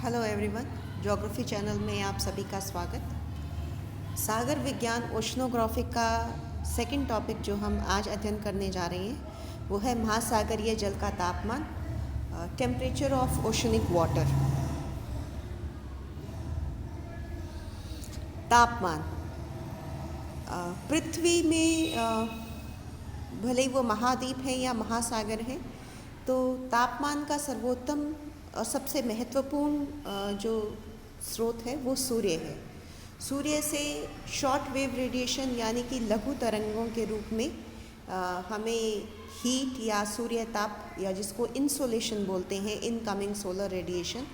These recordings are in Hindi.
हेलो एवरीवन, ज्योग्राफी चैनल में आप सभी का स्वागत। सागर विज्ञान ओशनोग्राफी का सेकंड टॉपिक जो हम आज अध्ययन करने जा रहे हैं वो है महासागरीय जल का तापमान, टेम्परेचर ऑफ ओशनिक वाटर। तापमान पृथ्वी में भले ही वो महाद्वीप है या महासागर है, तो तापमान का सर्वोत्तम और सबसे महत्वपूर्ण जो स्रोत है वो सूर्य है। सूर्य से शॉर्ट वेव रेडिएशन यानी कि लघु तरंगों के रूप में हमें हीट या सूर्य ताप या जिसको इंसोलेशन बोलते हैं, इनकमिंग सोलर रेडिएशन,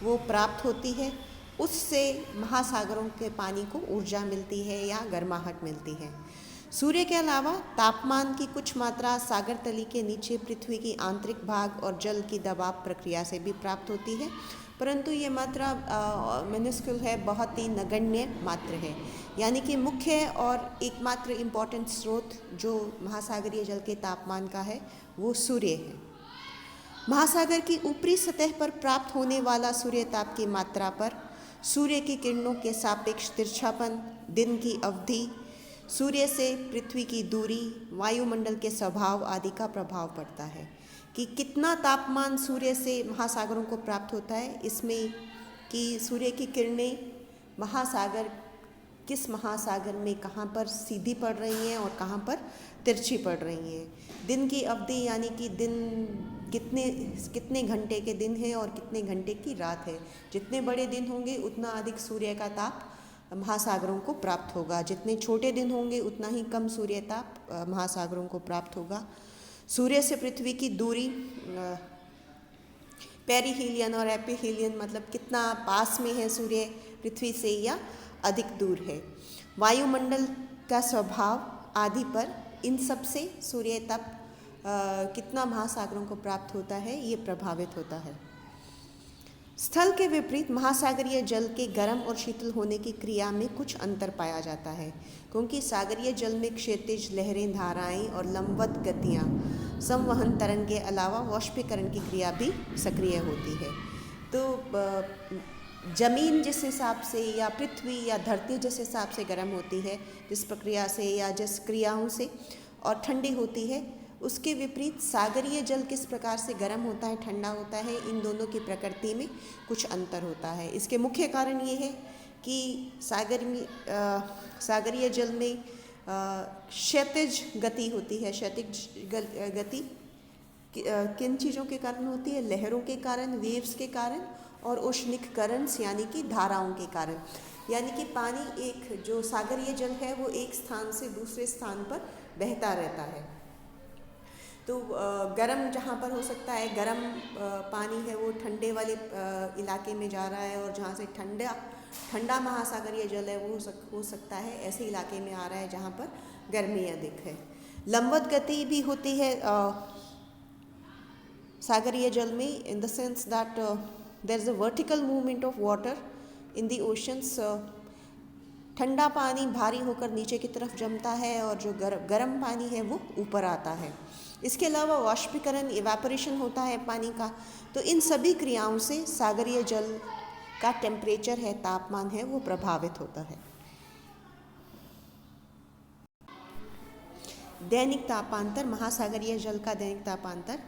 वो प्राप्त होती है। उससे महासागरों के पानी को ऊर्जा मिलती है या गर्माहट मिलती है। सूर्य के अलावा तापमान की कुछ मात्रा सागर तली के नीचे पृथ्वी की आंतरिक भाग और जल की दबाव प्रक्रिया से भी प्राप्त होती है, परंतु ये मात्रा मिनिस्क्यूल है, बहुत ही नगण्य मात्र है। यानी कि मुख्य और एकमात्र इम्पॉर्टेंट स्रोत जो महासागरीय जल के तापमान का है वो सूर्य है। महासागर की ऊपरी सतह पर प्राप्त होने वाला सूर्य ताप की मात्रा पर सूर्य की किरणों के सापेक्ष तिरछापन, दिन की अवधि, सूर्य से पृथ्वी की दूरी, वायुमंडल के स्वभाव आदि का प्रभाव पड़ता है कि कितना तापमान सूर्य से महासागरों को प्राप्त होता है। इसमें कि सूर्य की किरणें किस महासागर में कहाँ पर सीधी पड़ रही हैं और कहाँ पर तिरछी पड़ रही हैं। दिन की अवधि यानी कि दिन कितने घंटे के दिन है और कितने घंटे की रात है। जितने बड़े दिन होंगे उतना अधिक सूर्य का ताप महासागरों को प्राप्त होगा, जितने छोटे दिन होंगे उतना ही कम सूर्य ताप महासागरों को प्राप्त होगा। सूर्य से पृथ्वी की दूरी, पेरिहीलियन और एपिहीलियन मतलब कितना पास में है सूर्य पृथ्वी से या अधिक दूर है। वायुमंडल का स्वभाव आदि पर इन सब से सूर्य ताप कितना महासागरों को प्राप्त होता है ये प्रभावित होता है। स्थल के विपरीत महासागरीय जल के गर्म और शीतल होने की क्रिया में कुछ अंतर पाया जाता है, क्योंकि सागरीय जल में क्षैतिज लहरें, धाराएं और लंबवत गतियां, संवहन तरंग के अलावा वाष्पीकरण की क्रिया भी सक्रिय होती है। तो जमीन जिस हिसाब से या पृथ्वी या धरती जिस हिसाब से गर्म होती है, जिस प्रक्रिया से या जिस क्रियाओं से, और ठंडी होती है, उसके विपरीत सागरीय जल किस प्रकार से गर्म होता है, ठंडा होता है, इन दोनों की प्रकृति में कुछ अंतर होता है। इसके मुख्य कारण ये है कि सागरीय जल में क्षैतिज गति होती है। क्षैतिज गति किन चीज़ों के कारण होती है? लहरों के कारण, वेव्स के कारण, और ओशनिक करंट्स यानी कि धाराओं के कारण। यानी कि पानी एक जो सागरीय जल है वो एक स्थान से दूसरे स्थान पर बहता रहता है। तो गर्म जहाँ पर हो सकता है, गर्म पानी है वो ठंडे वाले इलाके में जा रहा है, और जहाँ से ठंडा महासागरीय जल है वो हो सकता है ऐसे इलाके में आ रहा है जहाँ पर गर्मी अधिक है। लंबवत गति भी होती है सागरीय जल में, in the sense that there is a vertical movement of water in the oceans. ठंडा पानी भारी होकर नीचे की तरफ जमता है और जो गर्म पानी है वो ऊपर आता है। इसके अलावा वाष्पीकरण, इवेपोरेशन होता है पानी का। तो इन सभी क्रियाओं से सागरीय जल का टेम्परेचर है, तापमान है, वो प्रभावित होता है। दैनिक तापांतर, महासागरीय जल का दैनिक तापांतर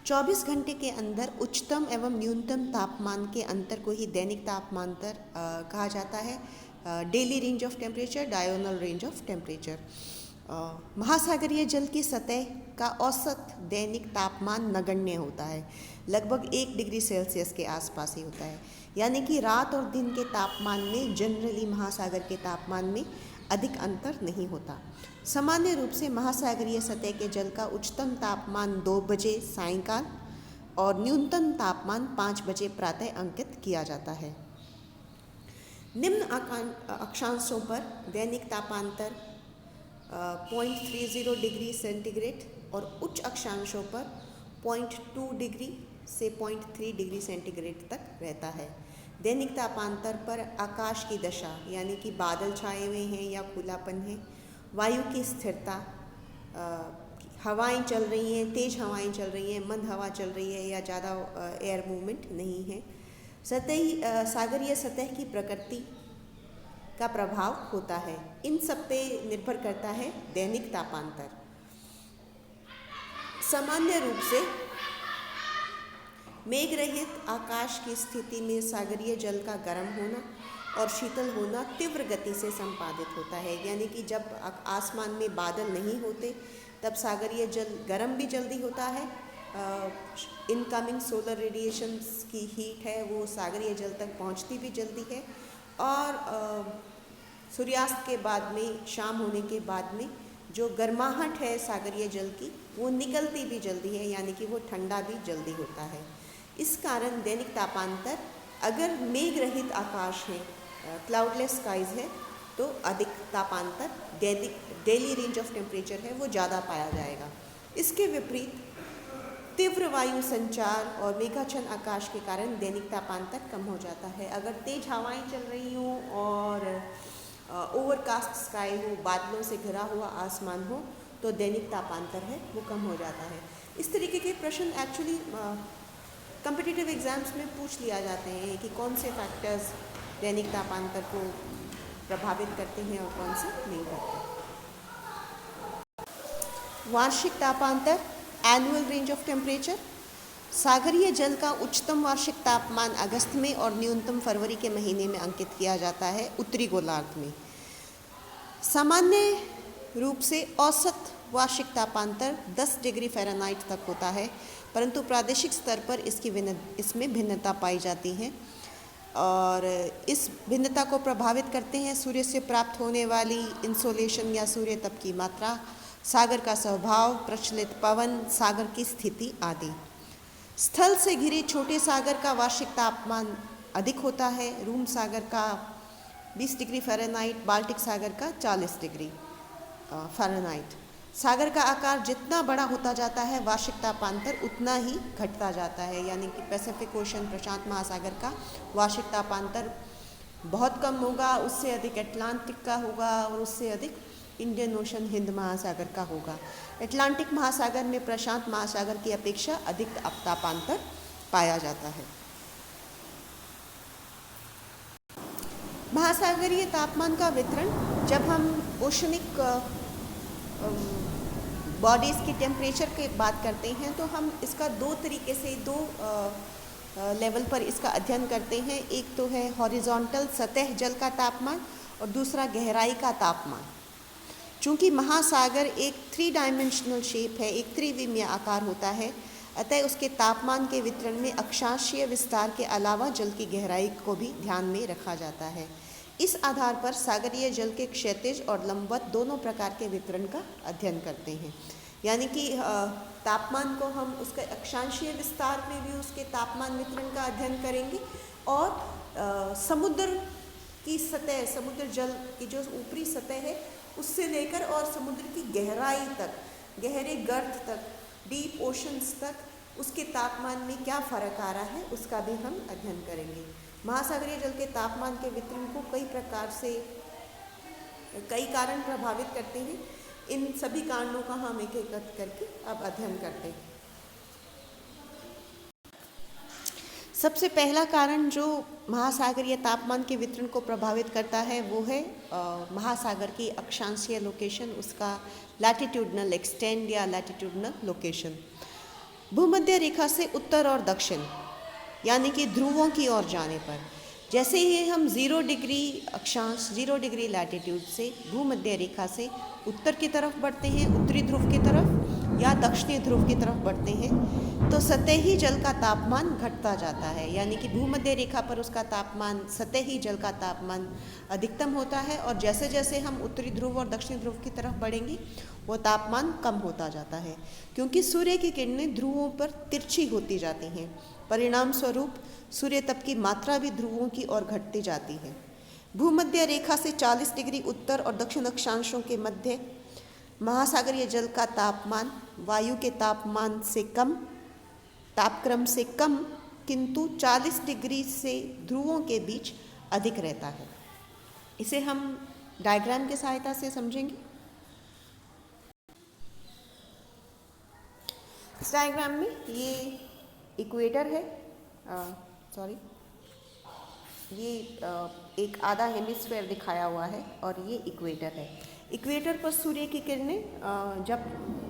24 घंटे के अंदर उच्चतम एवं न्यूनतम तापमान के अंतर को ही दैनिक तापांतर कहा जाता है। Daily range of temperature, diagonal range of temperature. महासागरीय जल की सतह का औसत दैनिक तापमान नगण्य होता है, लगभग 1 डिग्री सेल्सियस के आसपास ही होता है। यानी कि रात और दिन के तापमान में जनरली महासागर के तापमान में अधिक अंतर नहीं होता। सामान्य रूप से महासागरीय सतह के जल का उच्चतम तापमान 2 बजे सायंकाल और न्यूनतम तापमान 5 बजे प्रातः अंकित किया जाता है। निम्न अक्षांशों पर दैनिक तापांतर 0.30 डिग्री सेंटीग्रेड और उच्च अक्षांशों पर 0.2 डिग्री से 0.3 डिग्री सेंटीग्रेड तक रहता है। दैनिक तापांतर पर आकाश की दशा यानी कि बादल छाए हुए हैं या खुलापन है, वायु की स्थिरता, हवाएं चल रही हैं, तेज हवाएं चल रही हैं, मंद हवा चल रही है या ज़्यादा एयर मूवमेंट नहीं है, सागरीय सतह की प्रकृति का प्रभाव होता है। इन सब पे निर्भर करता है दैनिक तापांतर। सामान्य रूप से मेघ रहित आकाश की स्थिति में सागरीय जल का गर्म होना और शीतल होना तीव्र गति से संपादित होता है। यानी कि जब आसमान में बादल नहीं होते तब सागरीय जल गर्म भी जल्दी होता है। इनकमिंग सोलर रेडिएशंस की हीट है वो सागरीय जल तक पहुंचती भी जल्दी है, और सूर्यास्त के बाद में, शाम होने के बाद में जो गर्माहट है सागरीय जल की वो निकलती भी जल्दी है, यानी कि वो ठंडा भी जल्दी होता है। इस कारण दैनिक तापांतर, अगर मेघ रहित आकाश है, क्लाउडलेस स्काइज है, तो अधिक तापांतर, डेली रेंज ऑफ टेम्परेचर है वो ज़्यादा पाया जाएगा। इसके विपरीत तीव्र वायु संचार और मेघाच्छन्न आकाश के कारण दैनिक तापांतर कम हो जाता है। अगर तेज हवाएं चल रही हों और ओवरकास्ट स्काई हो, बादलों से घिरा हुआ आसमान हो, तो दैनिक तापांतर है वो कम हो जाता है। इस तरीके के प्रश्न एक्चुअली कॉम्पिटिटिव एग्जाम्स में पूछ लिया जाते हैं कि कौन से फैक्टर्स दैनिक तापांतर को प्रभावित करते हैं और कौन से नहीं करते। वार्षिक तापांतर, एनुअल रेंज ऑफ टेम्परेचर। सागरीय जल का उच्चतम वार्षिक तापमान अगस्त में और न्यूनतम फरवरी के महीने में अंकित किया जाता है उत्तरी गोलार्ध में। सामान्य रूप से औसत वार्षिक तापांतर 10 डिग्री फ़ारेनहाइट तक होता है, परंतु प्रादेशिक स्तर पर इसमें भिन्नता पाई जाती है, और इस भिन्नता को प्रभावित करते हैं सूर्य से प्राप्त होने वाली इंसोलेशन या सूर्य तप की मात्रा, सागर का स्वभाव, प्रचलित पवन, सागर की स्थिति आदि। स्थल से घिरे छोटे सागर का वार्षिक तापमान अधिक होता है। रूम सागर का 20 डिग्री फ़ारेनहाइट, बाल्टिक सागर का 40 डिग्री फ़ारेनहाइट। सागर का आकार जितना बड़ा होता जाता है वार्षिक तापांतर उतना ही घटता जाता है, यानी कि पैसिफिक ओशन, प्रशांत महासागर का वार्षिक तापांतर बहुत कम होगा, उससे अधिक अटलांटिक का होगा और उससे अधिक इंडियन ओशन, हिंद महासागर का होगा। अटलांटिक महासागर में प्रशांत महासागर की अपेक्षा अधिक तापांतर पाया जाता है। महासागरीय तापमान का वितरण, जब हम ओशनिक बॉडीज़ की टेम्परेचर की बात करते हैं तो हम इसका दो तरीके से, दो लेवल पर इसका अध्ययन करते हैं। एक तो है हॉरिजॉन्टल सतह जल का तापमान और दूसरा गहराई का तापमान। चूँकि महासागर एक 3 डायमेंशनल शेप है, एक त्रिविमीय आकार होता है, अतः उसके तापमान के वितरण में अक्षांशीय विस्तार के अलावा जल की गहराई को भी ध्यान में रखा जाता है। इस आधार पर सागरीय जल के क्षैतिज और लंबवत दोनों प्रकार के वितरण का अध्ययन करते हैं। यानी कि तापमान को हम उसके अक्षांशीय विस्तार में भी उसके तापमान वितरण का अध्ययन करेंगे, और समुद्र की सतह, समुद्र जल की जो ऊपरी सतह है उससे लेकर और समुद्र की गहराई तक, गहरे गर्त तक, डीप ओशंस तक, उसके तापमान में क्या फ़र्क आ रहा है उसका भी हम अध्ययन करेंगे। महासागरीय जल के तापमान के वितरण को कई प्रकार से, कई कारण प्रभावित करते हैं। इन सभी कारणों का हम एक एक करके अब अध्ययन करते हैं। सबसे पहला कारण जो महासागरीय तापमान के वितरण को प्रभावित करता है वो है महासागर की अक्षांशीय लोकेशन, उसका लैटिट्यूडनल एक्सटेंड या लैटिट्यूडनल लोकेशन। भूमध्य रेखा से उत्तर और दक्षिण, यानी कि ध्रुवों की ओर जाने पर, जैसे ही हम 0 डिग्री अक्षांश, 0 डिग्री लैटिट्यूड से भूमध्य रेखा से उत्तर की तरफ बढ़ते हैं, उत्तरी ध्रुव की तरफ या दक्षिणी ध्रुव की तरफ बढ़ते हैं, तो सतही जल का तापमान घटता जाता है। यानी कि भूमध्य रेखा पर उसका तापमान, सतही जल का तापमान अधिकतम होता है, और जैसे जैसे हम उत्तरी ध्रुव और दक्षिणी ध्रुव की तरफ बढ़ेंगे वो तापमान कम होता जाता है, क्योंकि सूर्य की किरणें ध्रुवों पर तिरछी होती जाती हैं। परिणाम स्वरूप सूर्य तप की मात्रा भी ध्रुवों की ओर घटती जाती है। भूमध्य रेखा से 40 डिग्री उत्तर और दक्षिण अक्षांशों के मध्य महासागरीय जल का तापमान वायु के तापमान से कम, तापक्रम से कम, किंतु 40 डिग्री से ध्रुवों के बीच अधिक रहता है। इसे हम डायग्राम की सहायता से समझेंगे। इस डायग्राम में ये इक्वेटर है, ये एक आधा हेमिस्फेयर दिखाया हुआ है और ये इक्वेटर है। इक्वेटर पर सूर्य की किरणें जब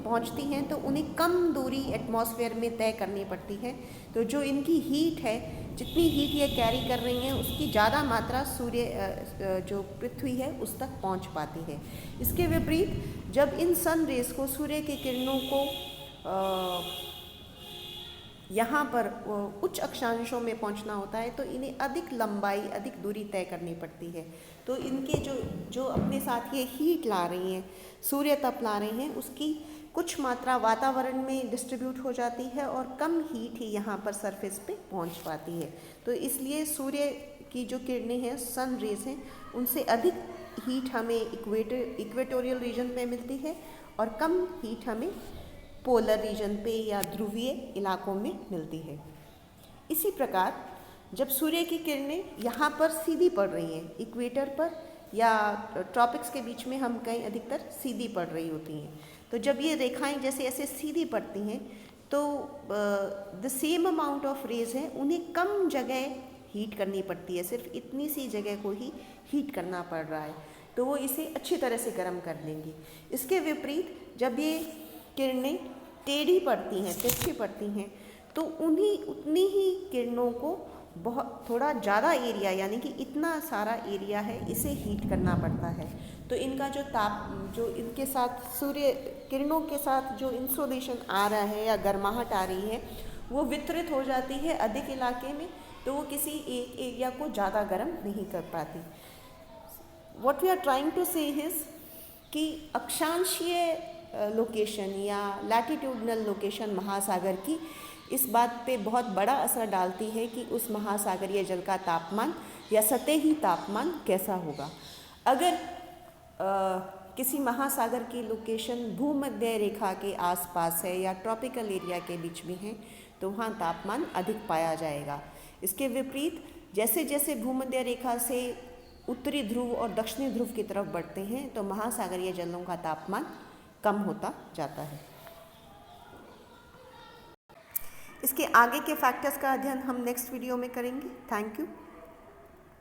पहुंचती हैं तो उन्हें कम दूरी एटमॉस्फेयर में तय करनी पड़ती है। तो जो इनकी हीट है, जितनी हीट ये कैरी कर रही हैं उसकी ज़्यादा मात्रा सूर्य जो पृथ्वी है उस तक पहुंच पाती है। इसके विपरीत जब इन सन रेस को, सूर्य की किरणों को यहाँ पर उच्च अक्षांशों में पहुँचना होता है तो इन्हें अधिक लंबाई, अधिक दूरी तय करनी पड़ती है। तो इनके जो अपने साथ ये हीट ला रही हैं, सूर्य तप ला रहे हैं, उसकी कुछ मात्रा वातावरण में डिस्ट्रीब्यूट हो जाती है और कम हीट ही यहाँ पर सरफेस पे पहुँच पाती है। तो इसलिए सूर्य की जो किरणें हैं, सन रेज हैं, उनसे अधिक हीट हमें इक्वेटोरियल रीजन में मिलती है और कम हीट हमें पोलर रीजन पे या ध्रुवीय इलाकों में मिलती है। इसी प्रकार जब सूर्य की किरणें यहाँ पर सीधी पड़ रही हैं, इक्वेटर पर या ट्रॉपिक्स के बीच में हम कहीं अधिकतर सीधी पड़ रही होती हैं, तो जब ये रेखाएं जैसे ऐसे सीधी पड़ती हैं तो the same amount of rays है, उन्हें कम जगह हीट करनी पड़ती है, सिर्फ इतनी सी जगह को ही हीट करना पड़ रहा है, तो वो इसे अच्छी तरह से गर्म कर देंगी। इसके विपरीत जब ये किरणें टेढ़ी पड़ती हैं, तिरछी पड़ती हैं, तो उतनी ही किरणों को बहुत थोड़ा ज़्यादा एरिया, यानी कि इतना सारा एरिया है, इसे हीट करना पड़ता है। तो इनका जो इनके साथ सूर्य किरणों के साथ जो इंसोलेशन आ रहा है या गर्माहट आ रही है, वो वितरित हो जाती है अधिक इलाके में, तो वो किसी एक एरिया को ज़्यादा गर्म नहीं कर पाती। What we are trying to say is कि अक्षांशीय लोकेशन या लैटिट्यूडनल लोकेशन महासागर की इस बात पे बहुत बड़ा असर डालती है कि उस महासागरीय जल का तापमान या सतही तापमान कैसा होगा। अगर किसी महासागर की लोकेशन भूमध्य रेखा के आसपास है या ट्रॉपिकल एरिया के बीच में है तो वहाँ तापमान अधिक पाया जाएगा। इसके विपरीत जैसे जैसे भूमध्य रेखा से उत्तरी ध्रुव और दक्षिणी ध्रुव की तरफ बढ़ते हैं तो महासागरीय जलों का तापमान कम होता जाता है। इसके आगे के फैक्टर्स का अध्ययन हम नेक्स्ट वीडियो में करेंगे। Thank you.